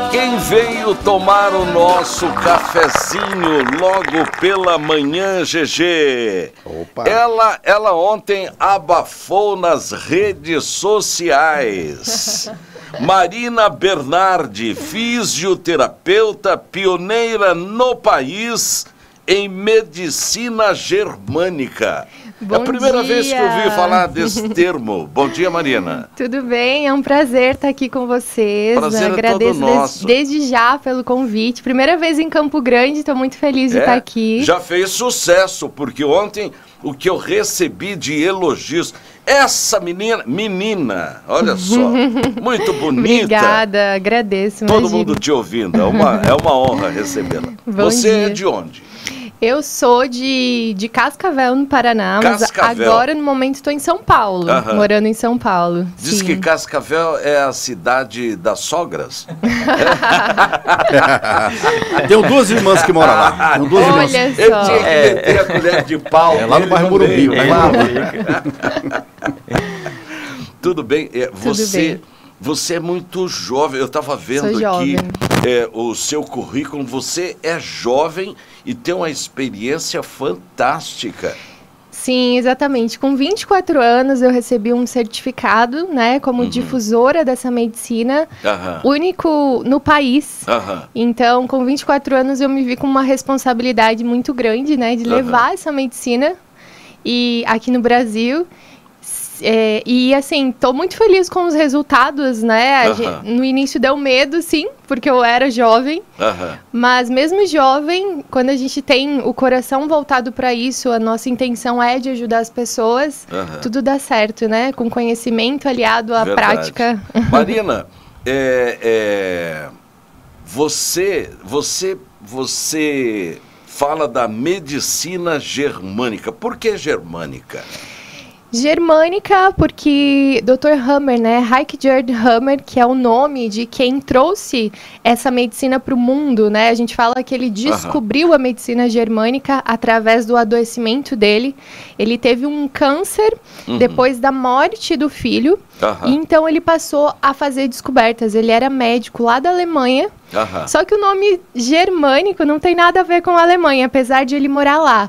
quem veio tomar o nosso cafezinho logo pela manhã, GG. Opa. Ela ontem abafou nas redes sociais. Marina Bernardi, fisioterapeuta pioneira no país em medicina germânica. Bom É a primeira dia. vez que eu ouvi falar desse termo. Bom dia, Marina. Tudo bem? É um prazer estar aqui com vocês. Prazer é Agradeço todo nosso. desde já pelo convite. Primeira vez em Campo Grande, estou muito feliz de estar aqui. Já fez sucesso, porque ontem o que eu recebi de elogios, essa menina, olha só, muito bonita. Obrigada, agradeço. Todo imagina. mundo te ouvindo, é uma honra recebê-la. Bom Você dia. é de onde? Eu sou de Cascavel, no Paraná, mas Cascavel. agora, no momento, estou em São Paulo, Aham. morando em São Paulo. Diz Sim. que Cascavel é a cidade das sogras. Tenho duas irmãs que moram lá. Tenho duas irmãs. Olha Eu tinha só. que meter a colher de pau. É lá no ele bairro não Morumbi, veio. lá em Tudo bem, você, bem. você é muito jovem. Eu estava vendo Sou aqui jovem. o seu currículo. Você é jovem e tem uma experiência fantástica. Sim, exatamente. Com 24 anos eu recebi um certificado, né, como difusora dessa medicina, Aham. único no país. Aham. Então, com 24 anos eu me vi com uma responsabilidade muito grande, né, de levar essa medicina e aqui no Brasil. E assim, tô muito feliz com os resultados, né? Aham. No início deu medo, sim, porque eu era jovem. Aham. Mas mesmo jovem, quando a gente tem o coração voltado para isso, a nossa intenção é de ajudar as pessoas, Aham. tudo dá certo, né? Com conhecimento aliado à Verdade. prática. Marina, você fala da medicina germânica. Por que germânica? Germânica, porque Dr. Hammer, né, Heike-Gerd Hammer, que é o nome de quem trouxe essa medicina para o mundo, né, a gente fala que ele descobriu a medicina germânica através do adoecimento dele. Ele teve um câncer depois da morte do filho, e então ele passou a fazer descobertas. Ele era médico lá da Alemanha, só que o nome germânico não tem nada a ver com a Alemanha, apesar de ele morar lá.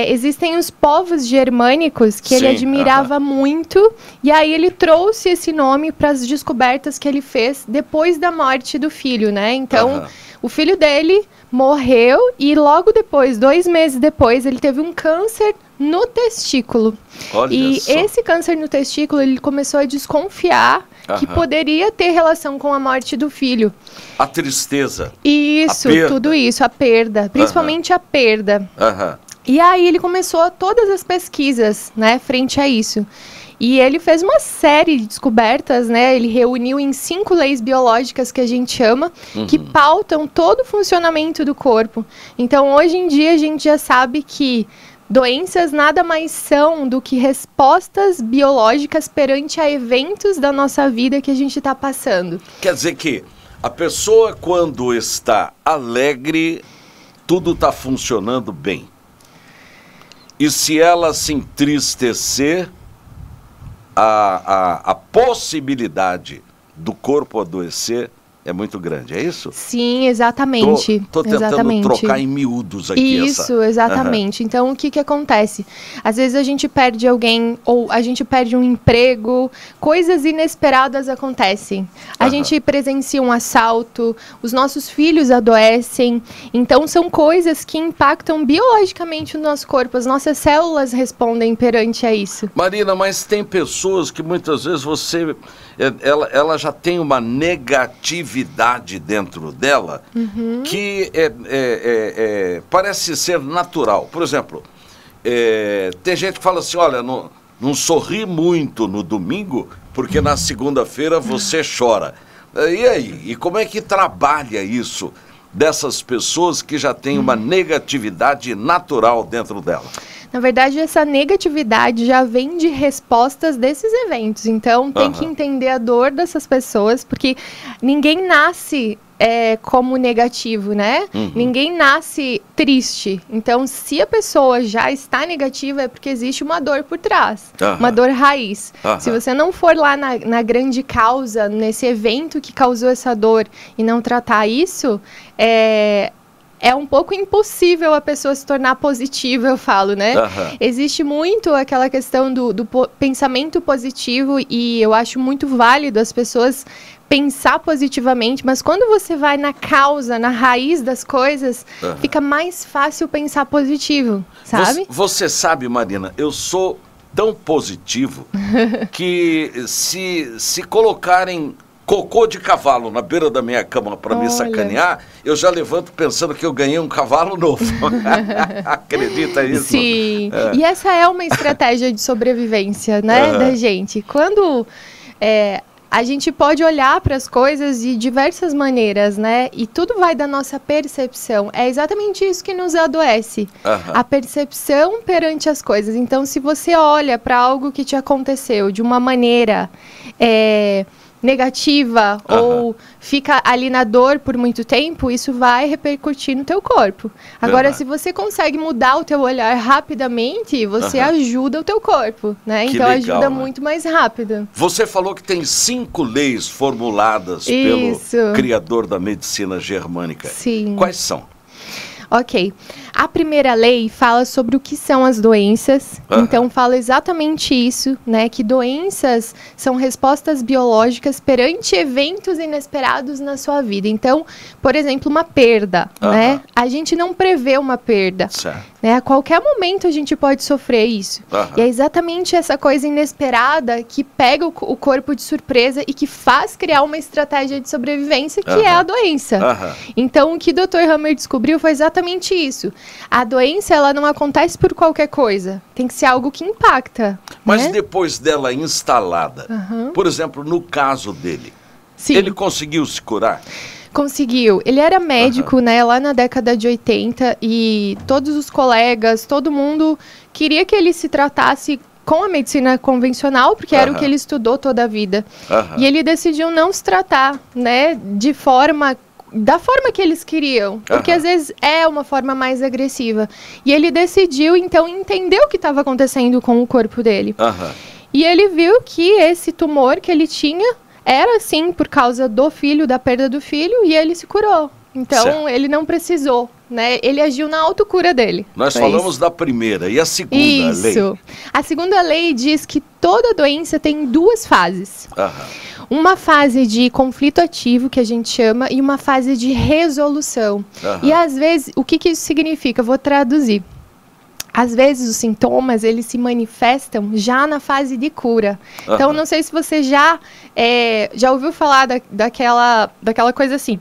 Existem os povos germânicos que ele admirava muito, e aí ele trouxe esse nome para as descobertas que ele fez depois da morte do filho, né? Então, o filho dele morreu e logo depois, 2 meses depois, ele teve um câncer no testículo. Olha E só. esse câncer no testículo, ele começou a desconfiar que poderia ter relação com a morte do filho. A tristeza. Isso, A perda. tudo isso, a perda, principalmente a perda. Aham. E aí ele começou todas as pesquisas, né, frente a isso. E ele fez uma série de descobertas, né? Ele reuniu em 5 leis biológicas que a gente chama, que pautam todo o funcionamento do corpo. Então, hoje em dia, a gente já sabe que doenças nada mais são do que respostas biológicas perante a eventos da nossa vida que a gente está passando. Quer dizer que a pessoa, quando está alegre, tudo está funcionando bem. E se ela se entristecer, a possibilidade do corpo adoecer é muito grande, é isso? Sim, exatamente. Tô tentando exatamente. trocar em miúdos aqui Isso, exatamente. Então, o que que acontece? Às vezes a gente perde alguém, ou a gente perde um emprego, coisas inesperadas acontecem. A gente presencia um assalto, os nossos filhos adoecem. Então, são coisas que impactam biologicamente o nosso corpo. As nossas células respondem perante a isso. Marina, mas tem pessoas que muitas vezes ela já tem uma negatividade dentro dela que parece ser natural. Por exemplo, tem gente que fala assim, olha, não sorri muito no domingo porque na segunda-feira você chora. E aí? E como é que trabalha isso dessas pessoas que já têm uma negatividade natural dentro dela? Na verdade, essa negatividade já vem de respostas desses eventos. Então, tem que entender a dor dessas pessoas, porque ninguém nasce como negativo, né? Ninguém nasce triste. Então, se a pessoa já está negativa, é porque existe uma dor por trás, uma dor raiz. Se você não for lá na grande causa, nesse evento que causou essa dor e não tratar isso, é um pouco impossível a pessoa se tornar positiva, eu falo, né? Existe muito aquela questão do pensamento positivo, e eu acho muito válido as pessoas pensar positivamente, mas quando você vai na causa, na raiz das coisas, fica mais fácil pensar positivo, sabe? Você sabe, Marina, eu sou tão positivo que se colocarem cocô de cavalo na beira da minha cama para me sacanear, eu já levanto pensando que eu ganhei um cavalo novo. Acredita nisso? Sim, e essa é uma estratégia de sobrevivência, né, da gente. Quando a gente pode olhar para as coisas de diversas maneiras, né, e tudo vai da nossa percepção. É exatamente isso que nos adoece, a percepção perante as coisas. Então, se você olha para algo que te aconteceu de uma maneira negativa ou fica ali na dor por muito tempo, isso vai repercutir no teu corpo. Agora, se você consegue mudar o teu olhar rapidamente, você ajuda o teu corpo, né? Então, legal, ajuda muito mais rápido. Você falou que tem 5 leis formuladas pelo criador da medicina germânica. Sim. Quais são? Ok. A primeira lei fala sobre o que são as doenças. Então, fala exatamente isso, né? Que doenças são respostas biológicas perante eventos inesperados na sua vida. Então, por exemplo, uma perda, né? A gente não prevê uma perda. Né? A qualquer momento a gente pode sofrer isso. E é exatamente essa coisa inesperada que pega o corpo de surpresa e que faz criar uma estratégia de sobrevivência, que é a doença. Então, o que o Dr. Hammer descobriu foi exatamente isso. A doença, ela não acontece por qualquer coisa. Tem que ser algo que impacta. Mas né? depois dela instalada, por exemplo, no caso dele, ele conseguiu se curar? Conseguiu. Ele era médico, né, lá na década de 80, e todos os colegas, todo mundo queria que ele se tratasse com a medicina convencional, porque era o que ele estudou toda a vida. E ele decidiu não se tratar, né, da forma que eles queriam, porque às vezes é uma forma mais agressiva. E ele decidiu, então, entender o que estava acontecendo com o corpo dele. E ele viu que esse tumor que ele tinha era, sim, por causa do filho, da perda do filho, e ele se curou. Então, ele não precisou, né? Ele agiu na autocura dele. Nós falamos da primeira. E a segunda lei? Isso. A segunda lei diz que toda doença tem 2 fases. Uma fase de conflito ativo, que a gente chama, e uma fase de resolução. E às vezes, o que isso significa? Eu vou traduzir. Às vezes os sintomas, eles se manifestam já na fase de cura. Então, não sei se você já ouviu falar daquela coisa assim,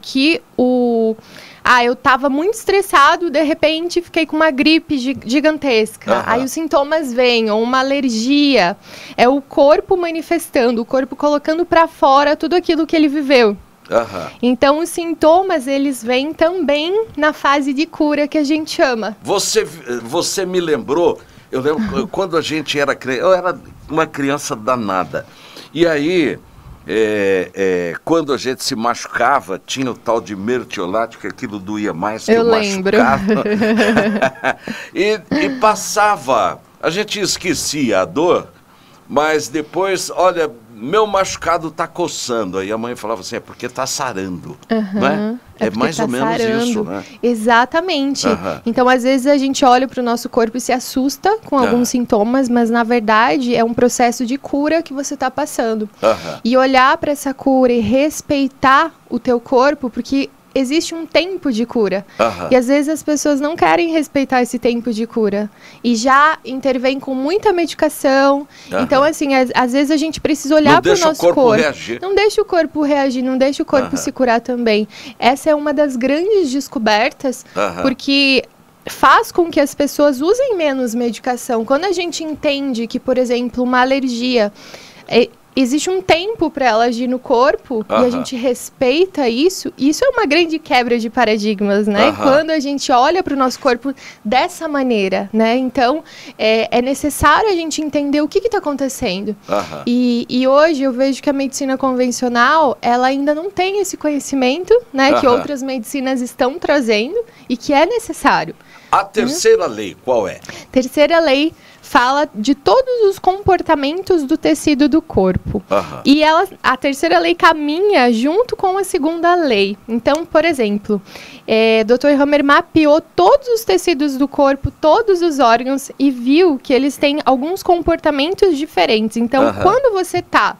que eu tava muito estressado, de repente fiquei com uma gripe gigantesca. Aí os sintomas vêm, ou uma alergia. É o corpo manifestando, o corpo colocando para fora tudo aquilo que ele viveu. Então, os sintomas, eles vêm também na fase de cura, que a gente chama. Você me lembrou, eu lembro quando a gente era criança, eu era uma criança danada. E aí, quando a gente se machucava, tinha o tal de mertiolate, que aquilo doía mais que o machucado. e passava, a gente esquecia a dor, mas depois, olha, meu machucado tá coçando. Aí a mãe falava assim, é porque tá sarando, né? É mais ou menos isso, né? Exatamente. Então, às vezes, a gente olha para o nosso corpo e se assusta com alguns sintomas, mas, na verdade, é um processo de cura que você está passando. E olhar para essa cura e respeitar o teu corpo, porque existe um tempo de cura. E às vezes as pessoas não querem respeitar esse tempo de cura. E já intervém com muita medicação. Então, assim, às vezes a gente precisa olhar para o nosso corpo. Reagir. Não deixa o corpo reagir, não deixa o corpo se curar também. Essa é uma das grandes descobertas, porque faz com que as pessoas usem menos medicação. Quando a gente entende que, por exemplo, uma alergia existe um tempo para ela agir no corpo e a gente respeita isso. Isso é uma grande quebra de paradigmas, né? Quando a gente olha para o nosso corpo dessa maneira, né? Então, é necessário a gente entender o que está acontecendo. E hoje eu vejo que a medicina convencional, ela ainda não tem esse conhecimento, né? Que outras medicinas estão trazendo e que é necessário. A terceira lei, qual é? Terceira lei fala de todos os comportamentos do tecido do corpo. E a terceira lei caminha junto com a segunda lei. Então, por exemplo, Dr. Hammer mapeou todos os tecidos do corpo, todos os órgãos, e viu que eles têm alguns comportamentos diferentes. Então, quando você está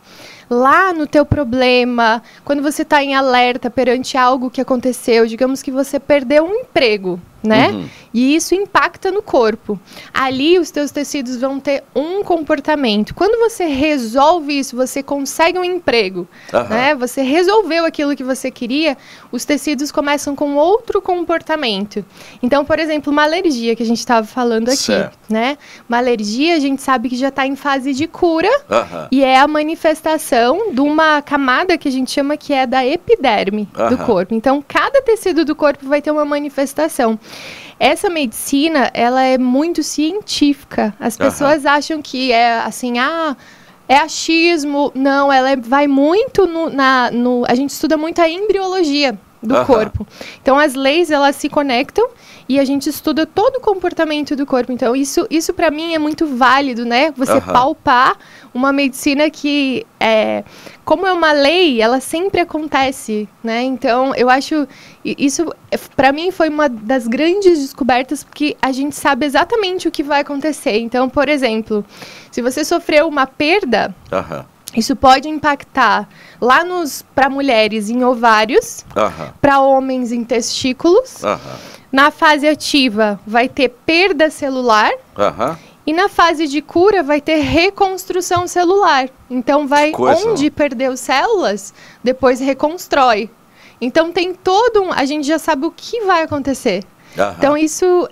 lá no teu problema, quando você está em alerta perante algo que aconteceu, digamos que você perdeu um emprego, né? E isso impacta no corpo. Ali os teus tecidos vão ter um comportamento. Quando você resolve isso, você consegue um emprego, né? Você resolveu aquilo que você queria, os tecidos começam com outro comportamento. Então, por exemplo, uma alergia que a gente estava falando aqui, né? Uma alergia, a gente sabe que já está em fase de cura e é a manifestação de uma camada que a gente chama que é da epiderme do corpo. Então, cada tecido do corpo vai ter uma manifestação. Essa medicina, ela é muito científica. As pessoas acham que é assim, é achismo. Não, ela vai muito a gente estuda muito a embriologia do corpo. Então, as leis, elas se conectam e a gente estuda todo o comportamento do corpo. Então, isso para mim é muito válido, né? Você palpar uma medicina que, como é uma lei, ela sempre acontece, né? Então, eu acho, isso para mim foi uma das grandes descobertas, porque a gente sabe exatamente o que vai acontecer. Então, por exemplo, se você sofreu uma perda, isso pode impactar lá para mulheres em ovários, para homens em testículos. Na fase ativa vai ter perda celular e na fase de cura vai ter reconstrução celular. Então onde perdeu células, depois reconstrói. Então tem a gente já sabe o que vai acontecer. Então isso,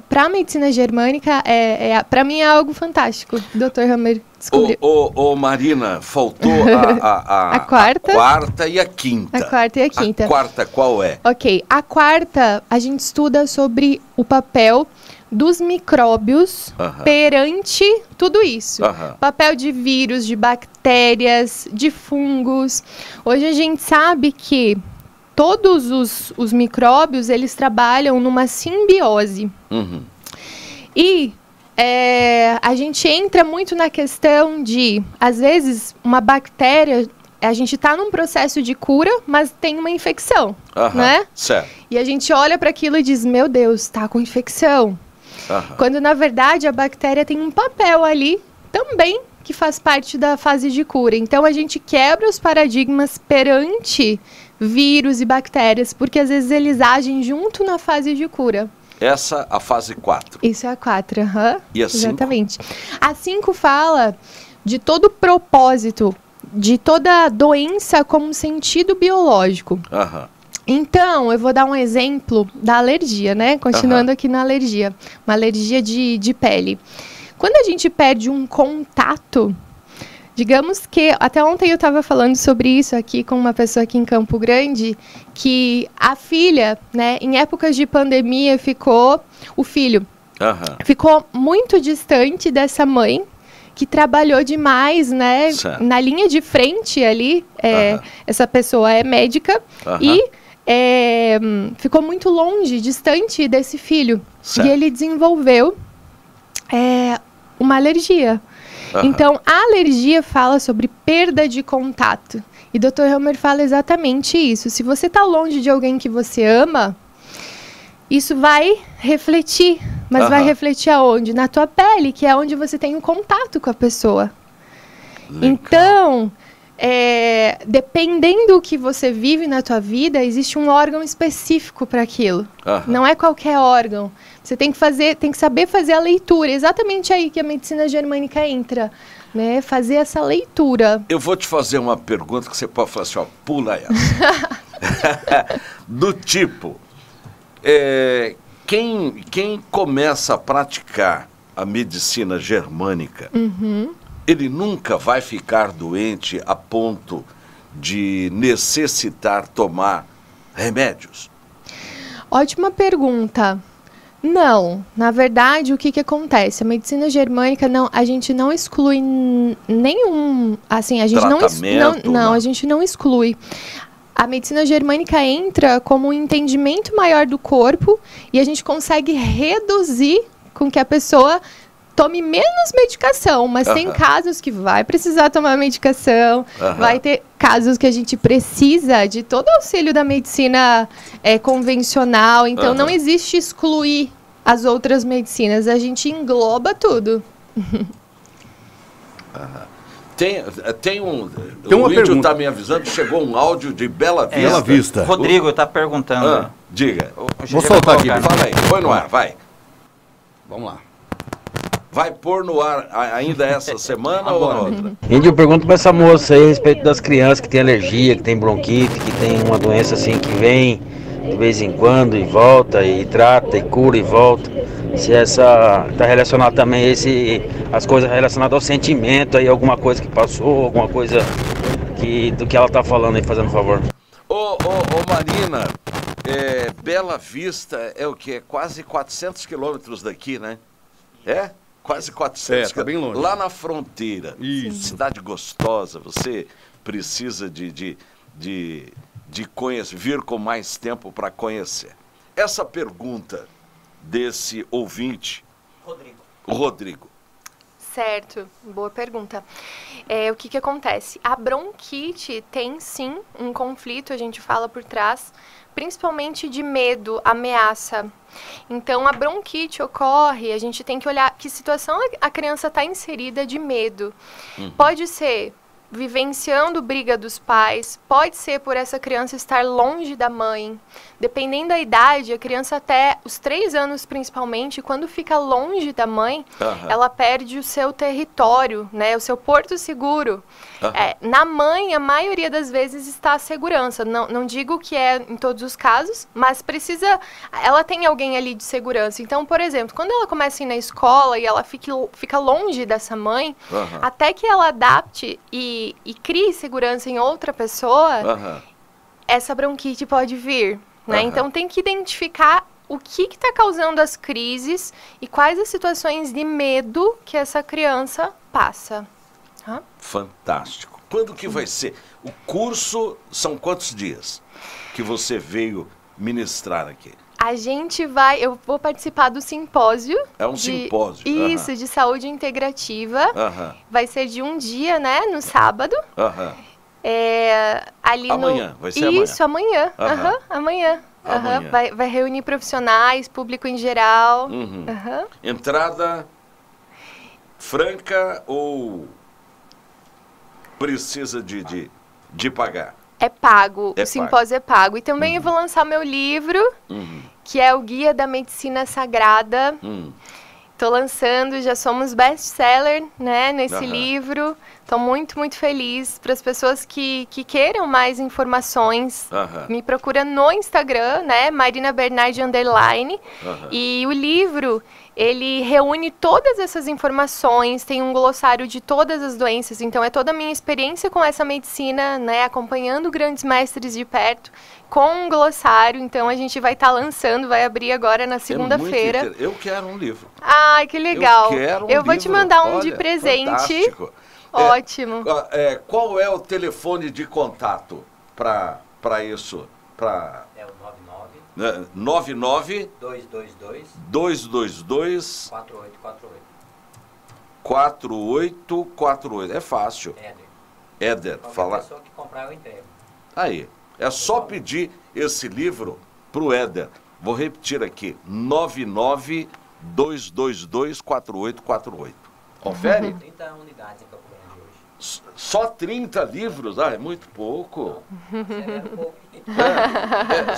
para a medicina germânica, para mim é algo fantástico. Dr. Hammer descobriu. Marina, faltou a quarta e a quinta. A quarta e a quinta. A quarta qual é? Ok, a quarta a gente estuda sobre o papel dos micróbios perante tudo isso. Papel de vírus, de bactérias, de fungos. Hoje a gente sabe que todos os micróbios, eles trabalham numa simbiose. E a gente entra muito na questão de, às vezes, uma bactéria, a gente está num processo de cura, mas tem uma infecção, né? Certo. E a gente olha para aquilo e diz, meu Deus, está com infecção. Quando, na verdade, a bactéria tem um papel ali também que faz parte da fase de cura. Então, a gente quebra os paradigmas perante vírus e bactérias, porque às vezes eles agem junto na fase de cura. Essa a fase 4. Isso é a 4, E a 5? Exatamente. A 5 fala de todo o propósito, de toda doença como sentido biológico. Então, eu vou dar um exemplo da alergia, né? Continuando aqui na alergia. Uma alergia de pele. Quando a gente perde um contato, digamos que, até ontem eu estava falando sobre isso aqui com uma pessoa aqui em Campo Grande, que a filha, né, em épocas de pandemia, o filho ficou muito distante dessa mãe, que trabalhou demais, né, na linha de frente ali, essa pessoa é médica, e ficou muito longe, distante desse filho. E ele desenvolveu uma alergia. Então, a alergia fala sobre perda de contato. E Dr. Hammer fala exatamente isso. Se você está longe de alguém que você ama, isso vai refletir. Mas vai refletir aonde? Na tua pele, que é onde você tem um contato com a pessoa. Legal. Então, dependendo do que você vive na tua vida, existe um órgão específico para aquilo. Não é qualquer órgão. Você tem que saber fazer a leitura. Exatamente aí que a medicina germânica entra, né? Fazer essa leitura. Eu vou te fazer uma pergunta que você pode falar assim, ó, pula essa. Do tipo, quem começa a praticar a medicina germânica ele nunca vai ficar doente a ponto de necessitar tomar remédios? Ótima pergunta. Não, na verdade, o que acontece? A medicina germânica, não, a gente não exclui nenhum, assim, a gente tratamento, não, a gente não exclui. A medicina germânica entra como um entendimento maior do corpo e a gente consegue reduzir com que a pessoa tome menos medicação, mas tem casos que vai precisar tomar medicação, vai ter casos que a gente precisa de todo o auxílio da medicina convencional, então não existe excluir as outras medicinas, a gente engloba tudo. Tem uma o Índio pergunta. está me avisando, chegou um áudio de Bela Vista. Bela Vista. Rodrigo está perguntando. Diga. Vou soltar aqui. Fala aí, põe no ar, vai. Vamos lá. Vai pôr no ar ainda essa semana ou outra? Índio, eu pergunto para essa moça aí a respeito das crianças que tem alergia, que tem bronquite, que tem uma doença assim que vem de vez em quando e volta, e trata, e cura e volta. Se essa está relacionado também as coisas relacionadas ao sentimento aí, alguma coisa que passou, alguma coisa do que ela está falando aí, fazendo favor. Ô Marina, Bela Vista é o quê? Quase 400 quilômetros daqui, né? É? Quase 400 tá bem longe. Lá na fronteira. Isso. Cidade gostosa, você precisa de conhecer, vir com mais tempo para conhecer. Essa pergunta desse ouvinte, Rodrigo. Certo, boa pergunta. O que acontece? A bronquite tem sim um conflito, a gente fala por trás, principalmente de medo, ameaça. Então, a bronquite ocorre, a gente tem que olhar que situação a criança está inserida de medo. Pode ser vivenciando briga dos pais, pode ser por essa criança estar longe da mãe. Dependendo da idade, a criança até os 3 anos principalmente, quando fica longe da mãe, ela perde o seu território, né, o seu porto seguro. Na mãe, a maioria das vezes está a segurança. Não digo que é em todos os casos, mas ela tem alguém ali de segurança. Então, por exemplo, quando ela começa a ir na escola e ela fica longe dessa mãe, até que ela adapte e crie segurança em outra pessoa, essa bronquite pode vir. Né? Então, tem que identificar o que está causando as crises e quais as situações de medo que essa criança passa. Fantástico. Quando que vai ser? O curso são quantos dias que você veio ministrar aqui? Eu vou participar do simpósio. É um simpósio. Isso, de saúde integrativa. Vai ser de um dia, né, no sábado. Ali amanhã, vai ser amanhã. Isso, amanhã. Amanhã. Vai reunir profissionais, público em geral. Entrada franca ou precisa de pagar? É pago, o simpósio é pago. E também eu vou lançar meu livro, que é o Guia da Medicina Sagrada. Estou lançando, já somos best-seller, né, nesse livro. Estou muito, muito feliz. Para as pessoas que queiram mais informações, me procura no Instagram, né, Marina Bernardi _. E o livro, ele reúne todas essas informações, tem um glossário de todas as doenças. Então, é toda a minha experiência com essa medicina, né, acompanhando grandes mestres de perto, com um glossário. Então, a gente vai estar lançando, vai abrir agora na segunda-feira. Eu quero um livro. Ai, que legal. Eu vou te mandar um de presente. Fantástico. Ótimo. Qual é o telefone de contato para isso? É o 99 222 4848. É fácil. Éder, fala. Pessoa que comprar, eu entrego. Aí, é só pedir esse livro pro Éder. Vou repetir aqui: 99 222 4848. Confere? 30 unidades em Campo Grande hoje. Só 30 livros? É muito pouco.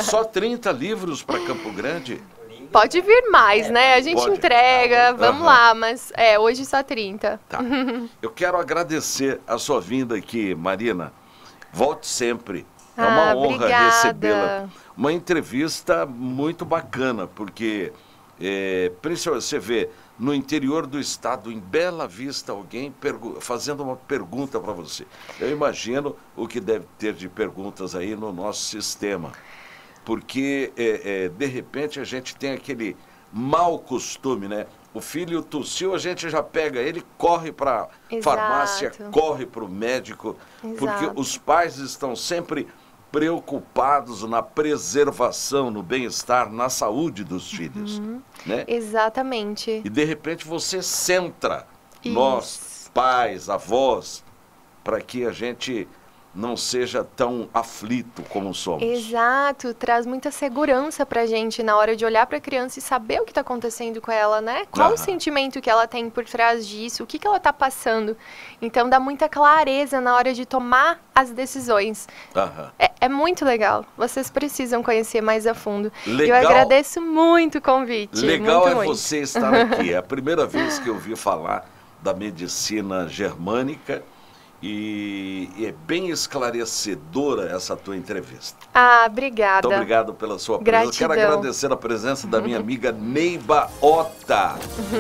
Só 30 livros para Campo Grande? Pode vir mais, né? A gente entrega, vamos lá, mas hoje só 30. Tá. Eu quero agradecer a sua vinda aqui, Marina. Volte sempre. É uma honra recebê-la. Uma entrevista muito bacana, porque principalmente você vê no interior do estado, em Bela Vista, alguém fazendo uma pergunta para você. Eu imagino o que deve ter de perguntas aí no nosso sistema. Porque, de repente, a gente tem aquele mau costume, né? O filho tossiu, a gente já pega ele, corre para a farmácia, corre para o médico, porque os pais estão sempre preocupados na preservação, no bem-estar, na saúde dos filhos. Né? Exatamente. E, de repente, você centra nós, pais, avós, para que a gente não seja tão aflito como somos. Exato, traz muita segurança pra gente na hora de olhar pra criança e saber o que tá acontecendo com ela, né? Qual o sentimento que ela tem por trás disso, o que ela tá passando. Então dá muita clareza na hora de tomar as decisões. É muito legal, vocês precisam conhecer mais a fundo. Legal. Eu agradeço muito o convite. Legal muito. Você estar aqui, é a primeira vez que eu ouvi falar da medicina germânica. E é bem esclarecedora essa tua entrevista. Obrigada. Muito obrigado pela sua presença. Gratidão. Quero agradecer a presença da minha amiga Neiba Ota.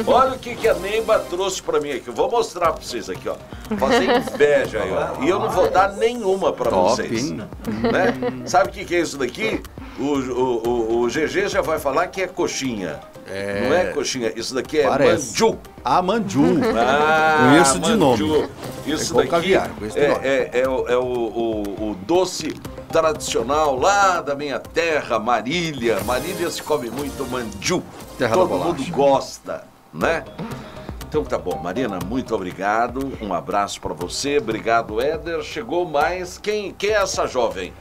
Olha o que a Neiba trouxe para mim aqui. Eu vou mostrar para vocês aqui, ó. Fazer inveja aí, ó. E eu não vou dar nenhuma para vocês. Né? Sabe o que é isso daqui? O GG já vai falar que é coxinha. Não é coxinha, isso daqui é manju. Manju. Conheço de nome. Isso daqui é o doce tradicional lá da minha terra, Marília. Marília se come muito manju. Todo mundo gosta, né? Então tá bom, Marina, muito obrigado. Um abraço para você. Obrigado, Éder. Chegou mais. Quem é essa jovem?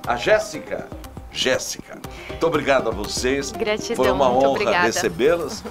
A Jéssica. Jéssica. Muito obrigado a vocês. Gratidão, foi uma honra obrigada. recebê-las.